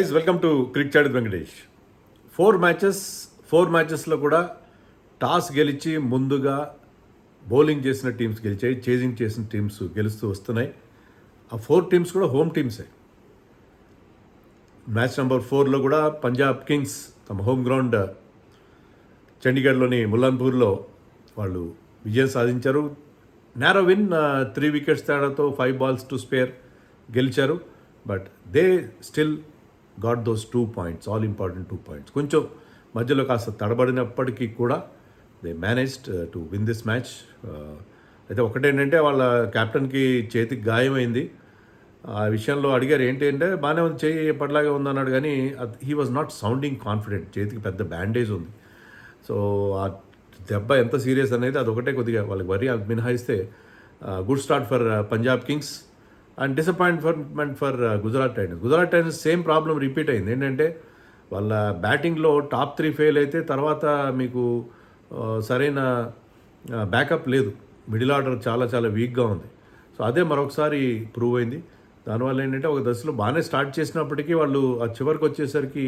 Welcome to cric chat Venkatesh. Four మ్యాచెస్లో కూడా toss గెలిచి ముందుగా బౌలింగ్ చేసిన టీమ్స్ గెలిచాయి, చేజింగ్ చేసిన టీమ్స్ గెలుస్తూ వస్తున్నాయి. ఆ 4 టీమ్స్ కూడా హోమ్ టీమ్సే. మ్యాచ్ నెంబర్ 4లో కూడా పంజాబ్ కింగ్స్ తమ హోమ్ గ్రౌండ్ చండీగఢ్లోని ముల్లాన్పూర్లో వాళ్ళు విజయం సాధించారు. నేరో విన్, 3 వికెట్స్ తేడాతో 5 balls to spare గెలిచారు. But they still got those 2 points, all important 2 points. కొంచెం మధ్యలో కాస్త తడబడినప్పటికీ కూడా they managed to win this match. అయితే ఒకటేంటంటే వాళ్ళ కెప్టెన్కి చేతికి గాయమైంది. ఆ విషయంలో అడిగారు ఏంటి అంటే బాగానే ఉంది, చేయి ఎప్పటిలాగే ఉందన్నాడు, కానీ he was not sounding confident. చేతికి పెద్ద బ్యాండేజ్ ఉంది. సో ఆ దెబ్బ ఎంత సీరియస్ అనేది అదొకటే కొద్దిగా వాళ్ళకి వరి మినహాయిస్తే good start for Punjab Kings and disappointment for Gujarat Titans. Same problem repeat అయింది. ఏంటంటే వాళ్ళ బ్యాటింగ్లో టాప్ 3 ఫెయిల్ అయితే తర్వాత మీకు సరైన బ్యాకప్ లేదు. మిడిల్ ఆర్డర్ చాలా చాలా వీక్గా ఉంది. సో అదే మరొకసారి ప్రూవ్ అయింది. దానివల్ల ఏంటంటే ఒక దశలో బాగానే స్టార్ట్ చేసినప్పటికీ వాళ్ళు ఆ చివరికి వచ్చేసరికి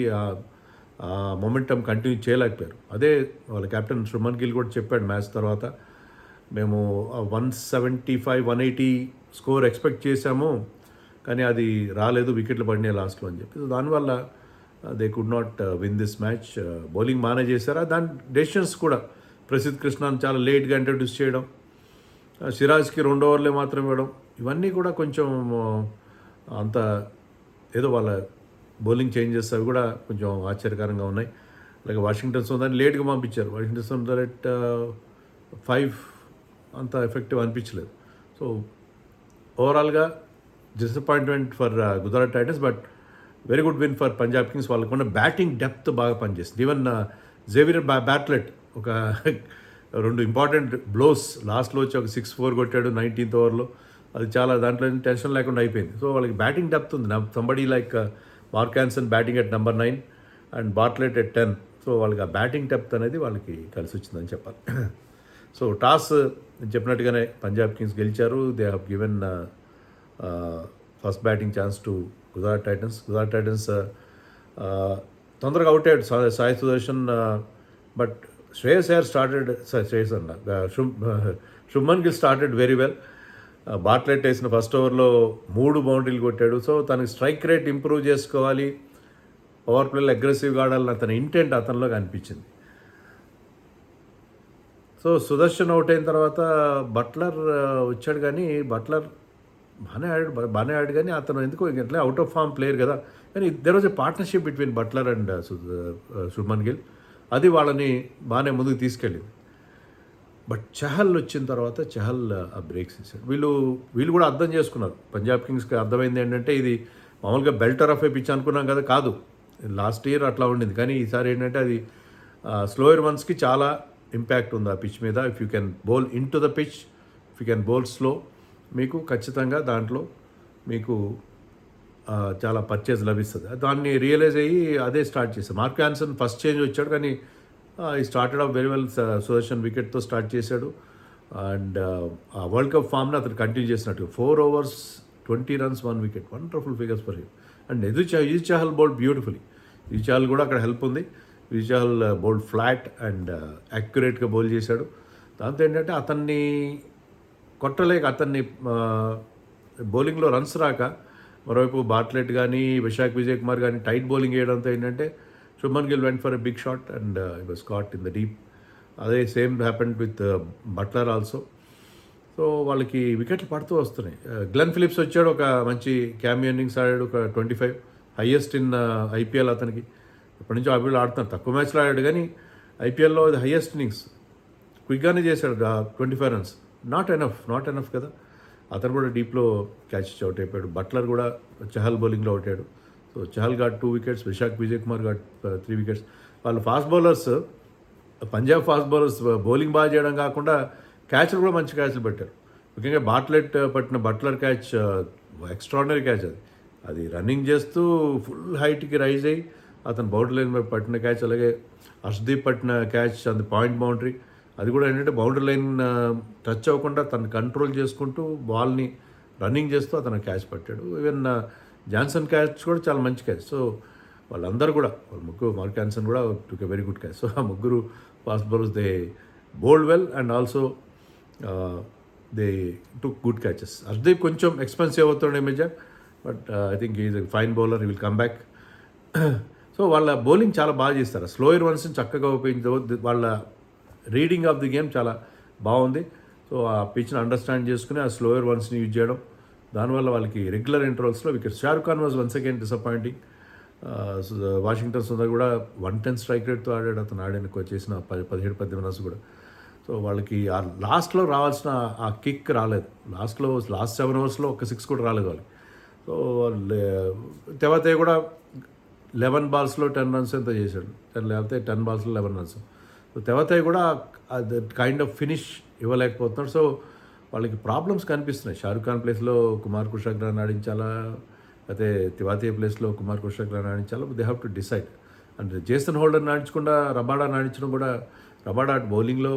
మొమెంటం కంటిన్యూ చేయలేకపోయారు. అదే వాళ్ళ కెప్టెన్ శుభ్మన్ గిల్ కూడా చెప్పాడు మ్యాచ్ తర్వాత, మేము 175, 180 స్కోర్ ఎక్స్పెక్ట్ చేశాము, కానీ అది రాలేదు, వికెట్లు పడినాయి లాస్ట్లో అని చెప్పి. సో దానివల్ల they could not win this match. Bowling బాగానే చేశారా, దాని డెసిషన్స్ కూడా ప్రసిద్ధ్ కృష్ణాని చాలా లేట్గా ఇంట్రడ్యూస్ చేయడం, సిరాజ్కి 2 ఓవర్లే మాత్రం ఇవ్వడం, ఇవన్నీ కూడా కొంచెం అంత ఏదో వాళ్ళ బౌలింగ్ చేంజెస్ అవి కూడా కొంచెం ఆశ్చర్యకరంగా ఉన్నాయి. అలాగే వాషింగ్టన్ సుందర్ని లేట్గా పంపించారు. వాషింగ్టన్ సుందర్ ఎట్ 5 అంత ఎఫెక్టివ్ అనిపించలేదు. సో ఓవరాల్గా disappointment for Gujarat Titans, but very good win for Punjab Kings. వాళ్ళకున్న బ్యాటింగ్ డెప్త్ బాగా పనిచేస్తుంది. ఈవెన్ జేవియర్ బ్యాట్లెట్ ఒక 2 ఇంపార్టెంట్ బ్లోస్ లాస్ట్లో వచ్చి ఒక 6-4 కొట్టాడు 19th ఓవర్లో. అది చాలా దాంట్లో టెన్షన్ లేకుండా అయిపోయింది. సో వాళ్ళకి బ్యాటింగ్ డెప్త్ ఉంది. Somebody like mark Anson batting at number 9 and Bartlett at 10. So వాళ్ళకి ఆ బ్యాటింగ్ డెప్త్ అనేది వాళ్ళకి కలిసి వచ్చిందని చెప్పాలి. సో టాస్ చెప్పినట్టుగానే పంజాబ్ కింగ్స్ గెలిచారు. They have given first batting chance to Gujarat Titans తొందరగా అవుట్ అయ్యాడు Sai Sudarshan. But Shreyas Iyer started, Shubman Gill started very well. Bartlett వేసిన ఫస్ట్ ఓవర్లో 3 బౌండరీలు కొట్టాడు. సో తనకి స్ట్రైక్ రేట్ ఇంప్రూవ్ చేసుకోవాలి, పవర్ ప్లేలో అగ్రెసివ్గా ఆడాలని అతని ఇంటెంట్ అతనిలో కనిపించింది. సో సుదర్శన్ అవుట్ అయిన తర్వాత బట్లర్ వచ్చాడు, కానీ బట్లర్ బాగానే ఆడాడు కానీ అతను ఎందుకో ఇట్లా అవుట్ ఆఫ్ ఫామ్ ప్లేయర్ కదా. కానీ there was a partnership between Buttler and Shubman Gill. అది వాళ్ళని బాగానే ముందుకు తీసుకెళ్ళింది. బట్ చహల్ వచ్చిన తర్వాత చహల్ ఆ బ్రేక్స్ ఇచ్చాడు. వీళ్ళు కూడా అర్థం చేసుకున్నారు. పంజాబ్ కింగ్స్కి అర్థమైంది ఏంటంటే ఇది మామూలుగా బెల్టర్ ఆఫ్ ఏ పిచ్ అనుకున్నాం కదా, కాదు, లాస్ట్ ఇయర్ అట్లా ఉండింది. కానీ ఈసారి ఏంటంటే అది స్లోయర్ వన్స్కి చాలా ఇంపాక్ట్ ఉంది ఆ పిచ్ మీద. If you can bowl in to the pitch, if you can bowl slow, మీకు ఖచ్చితంగా దాంట్లో మీకు చాలా పర్చేజ్ లభిస్తుంది. దాన్ని రియలైజ్ అయ్యి అదే స్టార్ట్ చేశారు. మార్క్ ఆన్సన్ ఫస్ట్ చేంజ్ వచ్చాడు, కానీ ఈ started off very well. Sudarshan వికెట్తో స్టార్ట్ చేశాడు అండ్ ఆ వరల్డ్ కప్ ఫామ్ని అతను కంటిన్యూ చేసినట్టు 4 overs 20 runs 1 wicket, wonderful figures for him. And Yuzi Chahal bowled beautifully. Yuzi Chahal కూడా అక్కడ హెల్ప్ ఉంది. Yuzi Chahal bowled flat and యాక్యురేట్గా బౌల్ చేశాడు. దాంతో ఏంటంటే అతన్ని కొట్టలేక, అతన్ని బౌలింగ్లో రన్స్ రాక, మరోవైపు బాట్లెట్ కానీ విజయ్ కుమార్ కానీ టైట్ బౌలింగ్ వేయడంతో ఏంటంటే Shubman Gill went for a big shot and he was caught in the deep. అదే same happened with Buttler also. So వాళ్ళకి వికెట్లు పడుతూ వస్తున్నాయి. గ్లెన్ ఫిలిప్స్ వచ్చాడు, ఒక మంచి క్యామియో ఇన్నింగ్స్ ఆడాడు, ఒక 25, హైయెస్ట్ ఇన్ IPL. అతనికి ఎప్పటి నుంచో IPL ఆడుతున్నాడు, తక్కువ మ్యాచ్లో ఆడాడు, కానీ IPLలో అది హైయెస్ట్ ఇన్నింగ్స్. క్విక్గానే చేశాడు 25 runs. నాట్ ఎనఫ్ కదా. అతను కూడా డీప్లో క్యాచ్ అవుట్ అయిపోయాడు. బట్లర్ కూడా చహల్ బౌలింగ్లో అవుట్ అయ్యాడు. So Chahal got 2 wickets, Vijay Kumar got 3 wickets. వాళ్ళు fast bowlers, Punjab fast bowlers bowling బాగా చేయడం కాకుండా క్యాచ్లు కూడా మంచి క్యాచ్లు పెట్టారు. ముఖ్యంగా బాట్లెట్ పట్టిన బట్లర్ క్యాచ్ ఎక్స్ట్రాడినరీ క్యాచ్. అది రన్నింగ్ చేస్తూ ఫుల్ హైట్కి రైజ్ అయ్యి అతను బౌండరీ లైన్ మీద పట్టిన క్యాచ్. అలాగే హర్షదీప్ పట్టిన క్యాచ్ అది పాయింట్ బౌండరీ. అది కూడా ఏంటంటే బౌండరీ లైన్ టచ్ అవ్వకుండా తను కంట్రోల్ చేసుకుంటూ బాల్ని రన్నింగ్ చేస్తూ అతను క్యాచ్ పట్టాడు. ఈవెన్ జాన్సన్ క్యాచ్ కూడా చాలా మంచి క్యాచ్. సో వాళ్ళందరూ కూడా వాళ్ళ ముగ్గురు మార్క్ యాన్సన్ కూడా took a very good catch. So ఆ ముగ్గురు fast bowlers they bowled well and also they took good catches. Harshdeep కొంచెం ఎక్స్పెన్సివ్ అవుతుండే మధ్య, but I think is fine bowler, he will come back. So వాళ్ళ bowling చాలా బాగా చేస్తారు, స్లోయర్ వన్స్ని చక్కగా ఉపయోగించ, వాళ్ళ రీడింగ్ ఆఫ్ ది గేమ్ చాలా బాగుంది. సో ఆ పిచ్ని అండర్స్టాండ్ చేసుకుని ఆ స్లోయర్ వన్స్ని యూజ్ చేయడం, దానివల్ల వాళ్ళకి రెగ్యులర్ ఇంటర్వల్స్లో wickets. Shahrukh Khan was once again disappointing. Washington Sundar కూడా 110 స్ట్రైక్ రేట్తో ఆడాడు, అతను ఆడానికి చేసిన 17-18 రన్స్ కూడా. సో వాళ్ళకి ఆ లాస్ట్లో రావాల్సిన ఆ కిక్ రాలేదు, లాస్ట్ 7 ఓవర్స్లో ఒక 6 కూడా రాలేదు వాళ్ళకి. సో తెవతే కూడా 11 బాల్స్లో 10 రన్స్ ఎంత చేశాడు, లేకపోతే 10 బాల్స్లో 11 రన్స్. సో తెవతే కూడా అది కైండ్ ఆఫ్ ఫినిష్ ఇవ్వలేకపోతున్నాడు. సో వాళ్ళకి ప్రాబ్లమ్స్ కనిపిస్తున్నాయి. షారుఖ్ ఖాన్ ప్లేస్లో కుమార్ కుషాగ్రాన్ని ఆడించాలా, అయితే తివాతియ ప్లేస్లో కుమార్ కుషాగ్రాన్ని ఆడించాలా, they have to decide. And Jason Holder ఆడించకుండా రబాడా ఆడించడం కూడా, రబాడా బౌలింగ్లో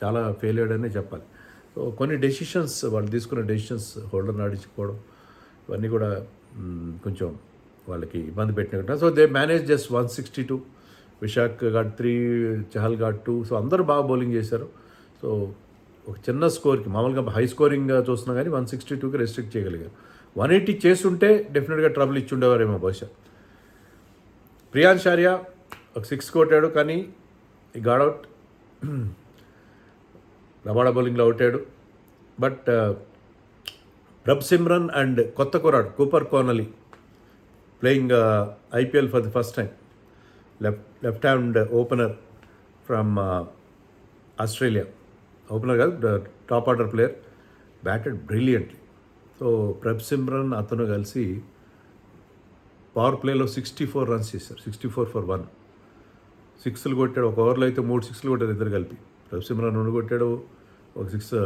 చాలా ఫెయిల్ అయ్యాడనే చెప్పాలి. సో కొన్ని డెసిషన్స్ వాళ్ళు తీసుకున్న డెసిషన్స్, హోల్డర్ ఆడించుకోవడం, ఇవన్నీ కూడా కొంచెం వాళ్ళకి ఇబ్బంది పెట్టినట్టు. So they manage just 162. Vyshak got 3, Chahal got 2. So అందరూ బాగా బౌలింగ్ చేశారు. సో ఒక చిన్న స్కోర్కి, మామూలుగా హై స్కోరింగ్గా చూస్తున్నా కానీ 162కి రెస్ట్రిక్ట్ చేయగలిగారు. 180 చేస్తుంటే డెఫినెట్గా ట్రబుల్ ఇచ్చి ఉండేవారేమో బహుశా. ప్రియాన్స్ ఆర్యా ఒక 6 కొట్టాడు, కానీ ఈ గాడౌట్ రబాడా బౌలింగ్లో అవుట్ అయ్యాడు. బట్ ప్రబ్ సిమ్రన్ అండ్ కొత్త కుర్రాడు Cooper Connolly playing IPL for the first time, left hand opener from Australia, opener కాదు top order player, batted brilliantly. So Prabh Simran అతను కలిసి పవర్ ప్లేలో 64 రన్స్ చేశారు, 64 for 1. 6లు కొట్టాడు, ఒక ఓవర్లో అయితే 3 6లు కొట్టారు ఇద్దరు కలిపి. ప్రబ్ సిమ్రన్ 2 కొట్టాడు, ఒక 6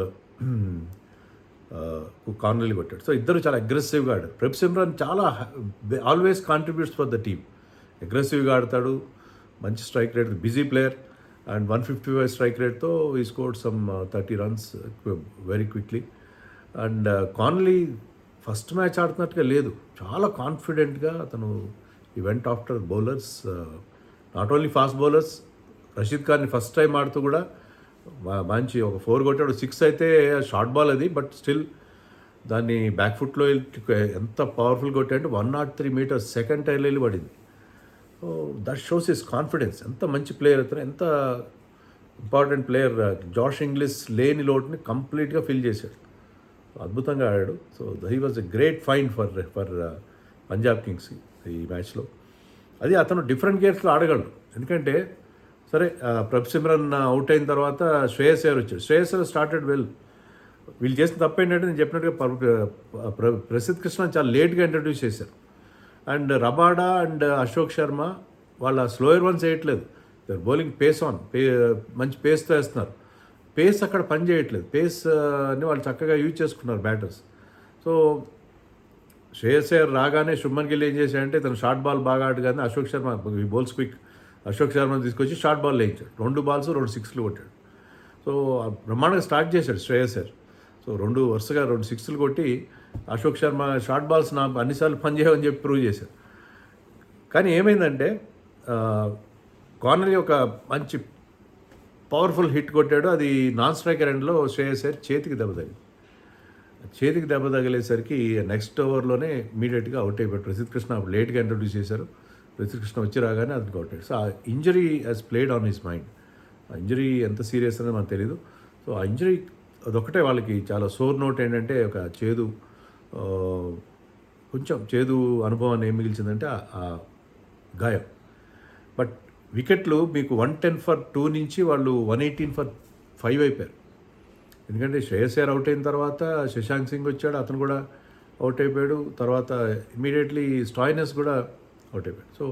కార్నర్లీ కొట్టాడు. సో ఇద్దరు చాలా అగ్రెసివ్గా ఆడారు. ప్రబ్ సిమ్రన్ చాలా always contributes for the team, అగ్రెసివ్గా ఆడతాడు, మంచి strike rate, busy player. And 155 strike రేట్తో ఈ scored some 30 runs very quickly. And Connolly first match ఆడుతున్నట్టుగా లేదు, చాలా కాన్ఫిడెంట్గా అతను went after bowlers, not only fast bowlers, Rashid ఖాన్ని ఫస్ట్ టైం ఆడుతూ కూడా మంచి ఒక 4 కొట్టాడు. 6 అయితే షార్ట్ బాల్ అది, బట్ స్టిల్ దాన్ని బ్యాక్ ఫుట్లో ఎంత పవర్ఫుల్ కొట్టాడంటే 103 meters సెకండ్ టైర్లో వెళ్ళి పడింది. That shows his confidence. ఎంత మంచి ప్లేయర్ అతను, ఎంత ఇంపార్టెంట్ ప్లేయర్. జాష్ ఇంగ్లీష్ లేని లోటుని కంప్లీట్గా ఫిల్ చేశాడు, అద్భుతంగా ఆడాడు. So he was a great find for Punjab Kings ఈ మ్యాచ్లో. అది అతను డిఫరెంట్ గేర్స్లో ఆడగలడు, ఎందుకంటే సరే ప్రబ్ సిమ్రన్ అవుట్ అయిన తర్వాత శ్రేయస్ అయ్యర్ వచ్చాడు. Shreyas Iyer started well. వీళ్ళు చేసిన తప్పు ఏంటంటే నేను చెప్పినట్టుగా ప్రసిద్ధ్ కృష్ణ చాలా లేట్గా ఇంట్రడ్యూస్ చేశారు. And Rabada and Ashok Sharma వాళ్ళ స్లోయర్ వన్స్ వేయట్లేదు, బౌలింగ్ పేస్ ఆన్, మంచి పేస్తో వేస్తున్నారు. పేస్ అక్కడ పని చేయట్లేదు, పేస్ని వాళ్ళు చక్కగా యూజ్ చేసుకున్నారు బ్యాటర్స్. సో శ్రేయస్ అయ్యర్ రాగానే శుభ్మన్ గిల్ ఏం చేశాడంటే తను షార్ట్ బాల్ బాగా ఆడు, కానీ అశోక్ శర్మ బౌల్స్ క్విక్, అశోక్ శర్మని తీసుకొచ్చి షార్ట్ బాల్ వేయించాడు. 2 balls 2 6లు కొట్టాడు. సో బ్రహ్మాండంగా స్టార్ట్ చేశాడు శ్రేయస్ అయ్యర్. సో వరుసగా 2 6లు కొట్టి అశోక్ శర్మ షార్ట్ బాల్స్ నా అన్నిసార్లు పనిచేయమని చెప్పి ప్రూవ్ చేశారు. కానీ ఏమైందంటే కార్నర్లీ ఒక మంచి పవర్ఫుల్ హిట్ కొట్టాడు, అది నాన్ స్ట్రైకర్ ఎండ్లో శ్రేయస్ అయ్యర్ చేతికి దెబ్బ తగిలేసరికి నెక్స్ట్ ఓవర్లోనే ఇమీడియట్గా అవుట్ అయిపోయాడు. ప్రసిద్ధ్ కృష్ణ అప్పుడు లేట్గా ఇంట్రడ్యూస్ చేశారు. ప్రసిద్ధ్ కృష్ణ వచ్చి రాగానే అతనికి అవుట్ అయ్యాడు. సో ఆ injury has played on his mind. ఆ ఇంజరీ ఎంత సీరియస్ అనేది మనకు తెలియదు. సో ఆ ఇంజరీ అదొకటే వాళ్ళకి చాలా సోర్ నోట్. ఏంటంటే ఒక కొంచెం చేదు అనుభవాన్ని ఏం మిగిల్చిందంటే ఆ గాయం. బట్ వికెట్లు మీకు 110 for 2 నుంచి వాళ్ళు 118 for 5 అయిపోయారు. ఎందుకంటే శ్రేయస్ అయ్యర్ అవుట్ అయిన తర్వాత శశాంక్ సింగ్ వచ్చాడు, అతను కూడా అవుట్ అయిపోయాడు. తర్వాత ఇమీడియట్లీ స్టాయినస్ కూడా అవుట్ అయిపోయాడు. సో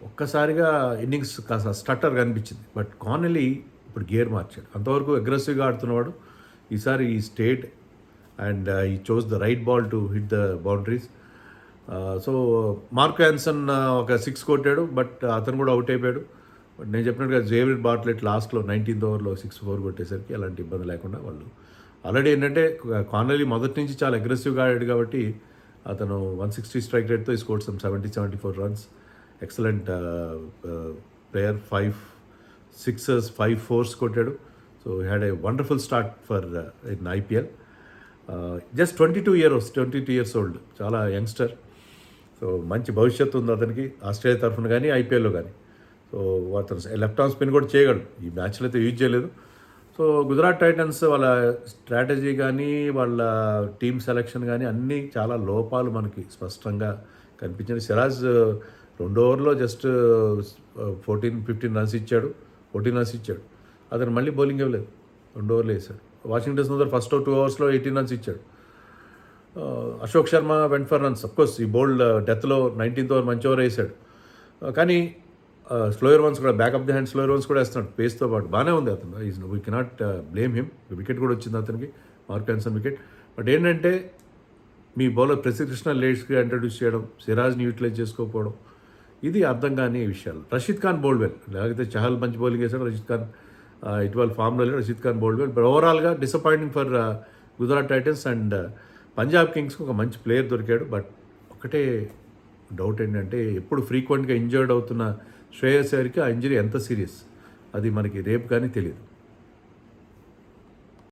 ఒక్కసారిగా ఇన్నింగ్స్ కాస్త స్టట్టర్ కనిపించింది. బట్ కానలీ ఇప్పుడు గేర్ మార్చాడు. అంతవరకు అగ్రెసివ్గా ఆడుతున్నవాడు, ఈసారి ఈ స్టేట్ అండ్ ఈ chose the right ball to hit the boundaries. So mark Jansen ఒక 6 కొట్టాడు, బట్ అతను కూడా అవుట్ అయిపోయాడు. బట్ నేను చెప్పినట్టుగా జేవిడ్ బార్ట్లెట్ లాస్ట్లో 19th ఓవర్లో 6 కొట్టేసరికి ఎలాంటి ఇబ్బంది లేకుండా వాళ్ళు ఆల్రెడీ ఏంటంటే కానలీ మొదటి నుంచి చాలా అగ్రెసివ్గా ఆడాడు కాబట్టి అతను 160 స్ట్రైక్ రేట్తో scored some 74 runs. Excellent player. 5 sixers 5 fours కొట్టాడు. So had a wonderful start for in IPL. Just 22 years old, చాలా యంగ్స్టర్. సో మంచి భవిష్యత్తు ఉంది అతనికి ఆస్ట్రేలియా తరఫున కానీ ఐపీఎల్లో కానీ. సో అతను లెఫ్ట్ ఆర్మ్ స్పిన్ కూడా చేయగలడు. ఈ మ్యాచ్లో అయితే యూజ్ చేయలేదు. సో గుజరాత్ టైటన్స్ వాళ్ళ స్ట్రాటజీ కానీ వాళ్ళ టీమ్ సెలెక్షన్ కానీ అన్నీ చాలా లోపాలు మనకి స్పష్టంగా కనిపించింది. సిరాజ్ 2 ఓవర్లో జస్ట్ 15 రన్స్ ఇచ్చాడు, 14 రన్స్ ఇచ్చాడు. అతను మళ్ళీ బౌలింగ్ ఇవ్వలేదు, 2 ఓవర్లు వేశాడు. వాషింగ్టన్ సుందర్ ఫస్ట్ 2 ఓవర్స్లో 18 రన్స్ ఇచ్చాడు. Ashok Sharma went for runs. Of course ఈ బౌల్డ్ డెత్లో 19th ఓవర్ మంచి ఓవర్ వేశాడు. కానీ స్లోయర్ వన్స్ కూడా, back of the hand slower once కూడా వేస్తున్నాడు పేస్తో పాటు. బాగానే ఉంది అతను. We cannot blame him. Wicket కూడా వచ్చింది అతనికి, మార్క్ ఆన్సన్ వికెట్. బట్ ఏంటంటే మీ బౌలర్ ప్రసిద్ధ్ కృష్ణ లేట్స్గా ఇంట్రడ్యూస్ చేయడం, సిరాజ్ని యూటిలైజ్ చేసుకోకపోవడం, ఇది అర్థం కాని విషయాలు. రషీద్ ఖాన్ బౌల్డ్ వెల్, లేకపోతే చహల్ మంచి బౌలింగ్ వేశాడు. రషీద్ ఖాన్ ఇటీవల ఫామ్లో లేడు. Rashid Khan bowled well. But ఓవరాల్గా disappointing for Gujarat Titans. And Punjab కింగ్స్కి ఒక మంచి ప్లేయర్ దొరికాడు. బట్ ఒకటే డౌట్ ఏంటంటే ఎప్పుడు ఫ్రీక్వెంట్గా ఇంజర్డ్ అవుతున్న శ్రేయస్ అయ్యర్కి ఆ ఇంజరీ ఎంత సీరియస్, అది మనకి రేపు కానీ తెలియదు.